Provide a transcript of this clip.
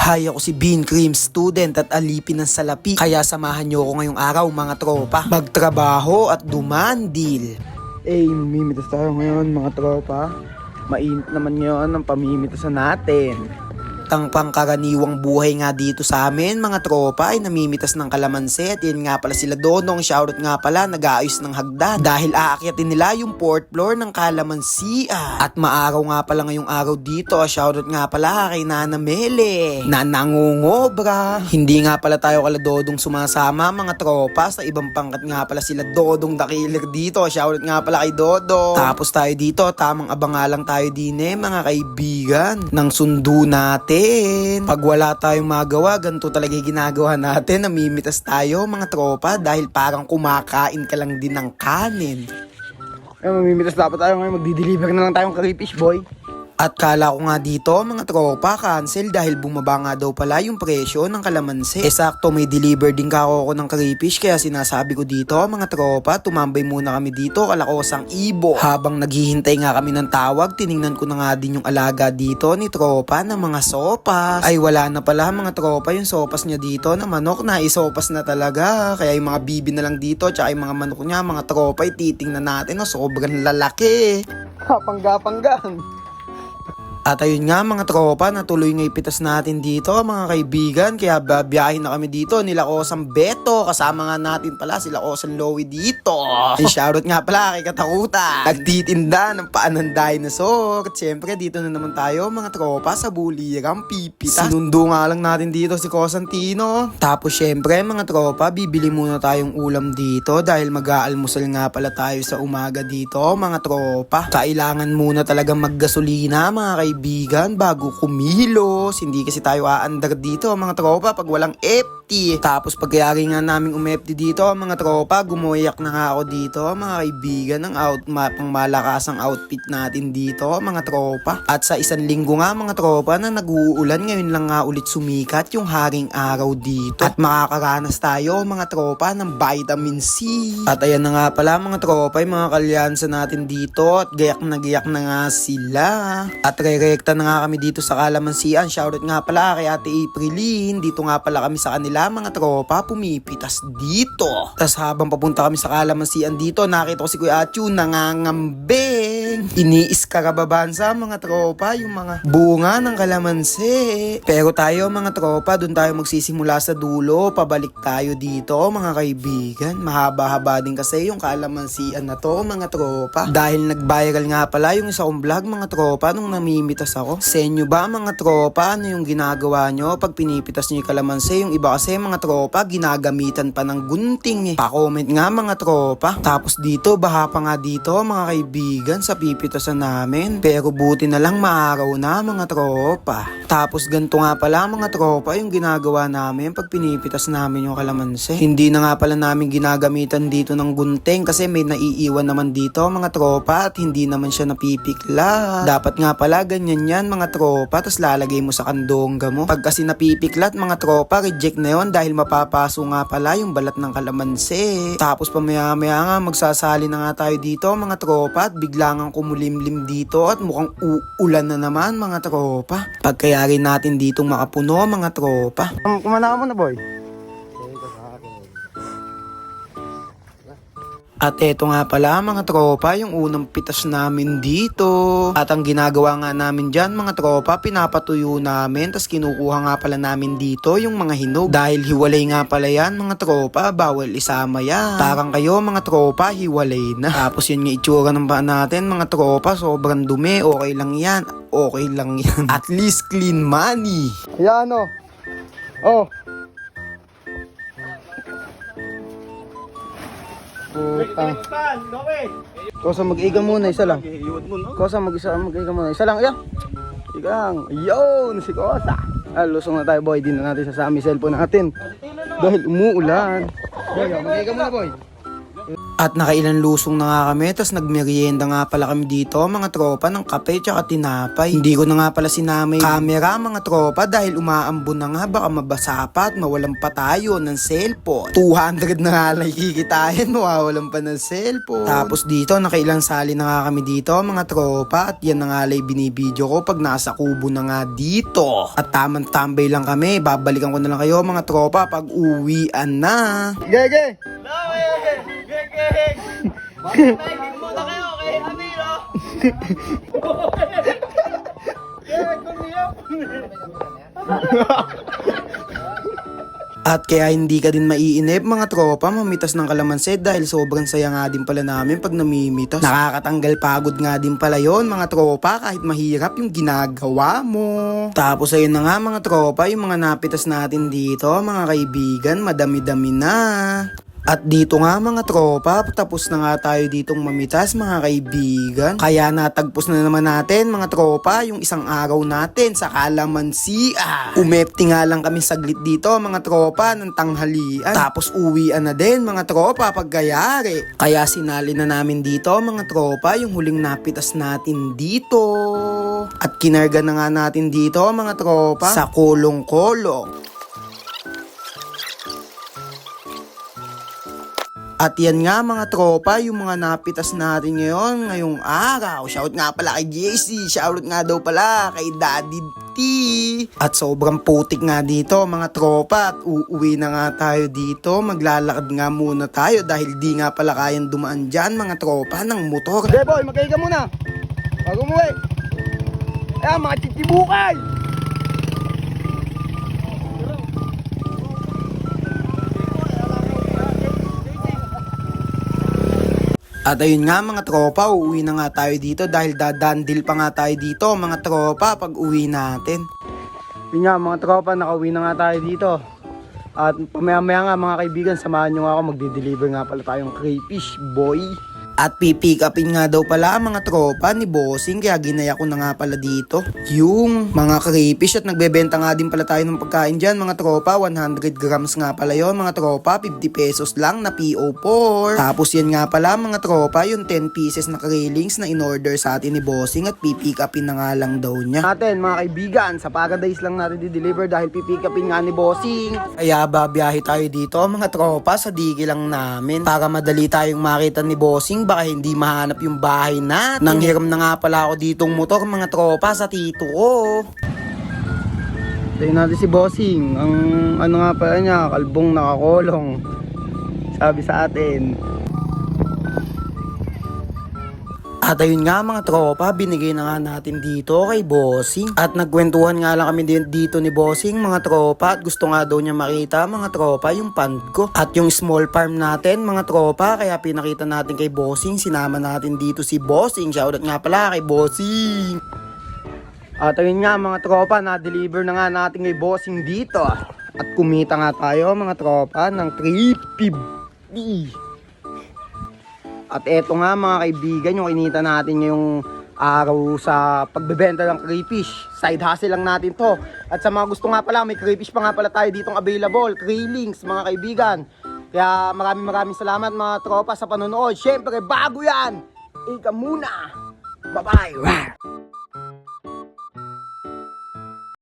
Hi, ako si Bean Cream student at alipin ng salapi. Kaya samahan nyo ako ngayong araw mga tropa. Magtrabaho at dumandil. Mimimitas tayo ngayon mga tropa. Mainit naman ngayon ang pamimitasan natin. Ang pangkaraniwang buhay nga dito sa amin mga tropa ay namimitas ng kalamansi at yun nga pala sila Dodong, shoutout nga pala, nag-aayos ng hagdan dahil aakyatin nila yung 4th floor ng kalamansian. At maaraw nga pala ngayong araw dito, shoutout nga pala kay Nana Mele na nangungobra. Hindi nga pala tayo kala Dodong sumasama mga tropa, sa ibang pangkat nga pala sila Dodong the Killer dito, shoutout nga pala kay Dodong. Tapos tayo dito, tamang abangalang tayo din mga kaibigan ng sundo natin. Pag wala tayong magawa, ganito talaga yung ginagawa natin. Namimitas tayo mga tropa dahil parang kumakain ka lang din ng kanin. Mamimitas dapat tayo ngayon. Magdi-deliver na lang tayong crayfish boy. At kala ko nga dito mga tropa cancel dahil bumaba nga daw pala yung presyo ng kalamansi. Sakto may deliver din ako ng crayfish kaya sinasabi ko dito mga tropa tumambay muna kami dito kalakosang ibo. Habang naghihintay nga kami ng tawag tiningnan ko na nga din yung alaga dito ni tropa ng mga sopas. Ay wala na pala mga tropa yung sopas niya dito na manok na isopas na talaga. Kaya yung mga bibi na lang dito tsaka yung mga manok niya mga tropa titingnan natin sobrang lalaki. Kapangga-panggang. At ayun nga mga tropa, natuloy nga ipitas natin dito mga kaibigan. Kaya babiyahin na kami dito nila Osang Beto. Kasama nga natin pala sila Osang Lowy dito. Shoutout nga pala kay Katakutan. Nagtitinda ng paan ng dinosaur. At syempre dito na naman tayo mga tropa sa Bulirang Pipitas. Sinundo nga lang natin dito si Cosantino. Tapos syempre mga tropa, bibili muna tayong ulam dito. Dahil mag-aalmusal nga pala tayo sa umaga dito mga tropa. Kailangan muna talagang maggasolina mga kaibigan bago kumilos. Hindi kasi tayo aandar dito mga tropa pag walang FT. Tapos pagkayari nga naming umFT dito mga tropa, gumoyak na nga ako dito mga kaibigan ng pang malakasang outfit natin dito mga tropa. At sa isang linggo nga mga tropa na nag-uulan, ngayon lang nga ulit sumikat yung haring araw dito. At makakaranas tayo mga tropa ng vitamin C. At ayan na nga pala mga tropa yung mga kalyansa natin dito at gayak na nga sila. At rekta na nga kami dito sa kalamansian. Shoutout nga pala kay Ate Aprilin. Dito nga pala kami sa kanila mga tropa pumipitas dito. Tas habang papunta kami sa kalamansian dito, nakita ko si Kuya Achu nangangambeng. Iniiskarababansa mga tropa yung mga bunga ng kalamansi. Pero tayo mga tropa, dun tayo magsisimula sa dulo. Pabalik tayo dito mga kaibigan. Mahaba-haba din kasi yung kalamansian na to mga tropa. Dahil nag-viral nga pala yung isa kong vlog mga tropa nung namimitas ako. Sa inyo ba mga tropa, ano yung ginagawa nyo pag pinipitas nyo yung kalamansi? Yung iba kasi mga tropa, ginagamitan pa ng gunting Pa-comment nga mga tropa. Tapos dito, baha pa nga dito mga kaibigan sa pipitasan namin. Pero buti na lang maaraw na mga tropa. Tapos ganito nga pala mga tropa yung ginagawa namin pag pinipitas namin yung kalamansi. Hindi na nga pala namin ginagamitan dito ng gunting kasi may naiiwan naman dito mga tropa at hindi naman siya napipikla. Dapat nga pala ganyan yan mga tropa, tas lalagay mo sa kandongga mo. Pag kasi napipiklat mga tropa, reject na yon dahil mapapaso nga pala yung balat ng kalamansi. Tapos pamaya-maya nga magsasali na nga tayo dito mga tropa at biglang kumulimlim dito at mukhang uulan na naman mga tropa. Pagkayari natin ditong makapuno mga tropa. Kumana mo na boy. At eto nga pala mga tropa yung unang pitas namin dito. At ang ginagawa nga namin dyan mga tropa, pinapatuyo namin. Tas kinukuha nga pala namin dito yung mga hinog. Dahil hiwalay nga pala yan mga tropa, bawal isama yan. Parang kayo mga tropa, hiwalay na. Tapos yun yung itsura ng paa natin mga tropa, sobrang dumi, okay lang yan. Okay lang yan. At least clean money. Yan o. Oh. Putang. Kosa mag-iga muna, isa lang. Kosa mag-iga muna, isa lang. Ayan. Igang. Ayun, si Kosa. Lusong na tayo boy, di na natin sasama yung cellphone natin. Dahil umuulan. Boy, mag-iga muna boy. At nakailan lusong na nga kami, tas nagmerienda nga pala kami dito mga tropa ng kape tsaka tinapay. Hindi ko na nga pala sinama yung camera mga tropa dahil umaambon na nga baka mabasa pa at mawalan pa tayo ng cellphone. 200 na nga lang kikitain, mawawalan pa ng cellphone. Tapos dito nakailang sali na nga kami dito mga tropa at yan na nga lang binibideo ko pag nasa kubo na nga dito. At tamang tambay lang kami, babalikan ko na lang kayo mga tropa pag uwian na. Gege! Magbibig muna kayo kay Amiro. At kaya hindi ka din maiinip mga tropa mamitas ng kalamansi dahil sobrang saya nga din pala namin pag namimitas. Nakakatanggal pagod nga din pala yon mga tropa kahit mahirap yung ginagawa mo. Tapos ayun na nga mga tropa yung mga napitas natin dito mga kaibigan madami-dami na. At dito nga mga tropa, tapos na nga tayo ditong mamitas mga kaibigan. Kaya natagpos na naman natin mga tropa yung isang araw natin sa kalamansian. Umepti nga lang kami saglit dito mga tropa ng tanghalian. Tapos uwian na din mga tropa pagkayari. Kaya sinali na namin dito mga tropa yung huling napitas natin dito. At kinarga na nga natin dito mga tropa sa kolong-kolong. At yan nga mga tropa, yung mga napitas natin ngayong araw. Shout nga pala kay JC, shout nga daw pala kay Daddy T. At sobrang putik nga dito mga tropa at uuwi na nga tayo dito. Maglalakad nga muna tayo dahil di nga pala kayang dumaan dyan mga tropa ng motor. Hey boy, magkaya ka muna. Bago umuwi. Ayan, mga titibukay. At ayun nga mga tropa, uuwi na nga tayo dito dahil dadandil pa nga tayo dito mga tropa pag uwi natin. Yun nga mga tropa, nakauwi na nga tayo dito. At pamaya-maya nga mga kaibigan, samahan nyo nga ako, magde-deliver nga pala tayong crayfish boy. At pipick upin nga daw pala mga tropa ni Bossing kaya ginaya ko na nga pala dito yung mga crayfish at nagbebenta nga din pala tayo ng pagkain dyan mga tropa. 100 grams nga pala yon mga tropa, 50 pesos lang na PO4. Tapos yan nga pala mga tropa yung 10 pieces na krillings na in-order sa atin ni Bossing at pipick upin na nga lang daw niya. Natin mga kaibigan, sa Paradise lang natin di-deliver dahil pipick upin nga ni Bossing. Kaya babiyahe tayo dito mga tropa sa digi lang namin para madali tayong makita ni Bossing baka hindi mahanap yung bahay na. Nanghiram na nga pala ako ditong motor mga tropa sa tito ko. Tayo natin si Bossing, ang ano nga pala niya, kalbong nakakolong. Sabi sa atin. At ayun nga mga tropa, binigay na nga natin dito kay Bossing. At nagkwentuhan nga lang kami dito ni Bossing mga tropa. At gusto nga daw niya makita mga tropa yung pond ko. At yung small farm natin mga tropa. Kaya pinakita natin kay Bossing. Sinama natin dito si Bossing. Shoutout nga pala kay Bossing. At ayun nga mga tropa, na-deliver na nga natin kay Bossing dito. At kumita nga tayo mga tropa ng 350. At eto nga mga kaibigan, yung kinita natin ngayong araw sa pagbebenta ng crayfish. Side hustle lang natin to. At sa mga gusto nga pala, may crayfish pa nga pala tayo ditong available. Krillings mga kaibigan. Kaya maraming salamat mga tropa sa panonood. Syempre bago yan, ika muna. Bye bye.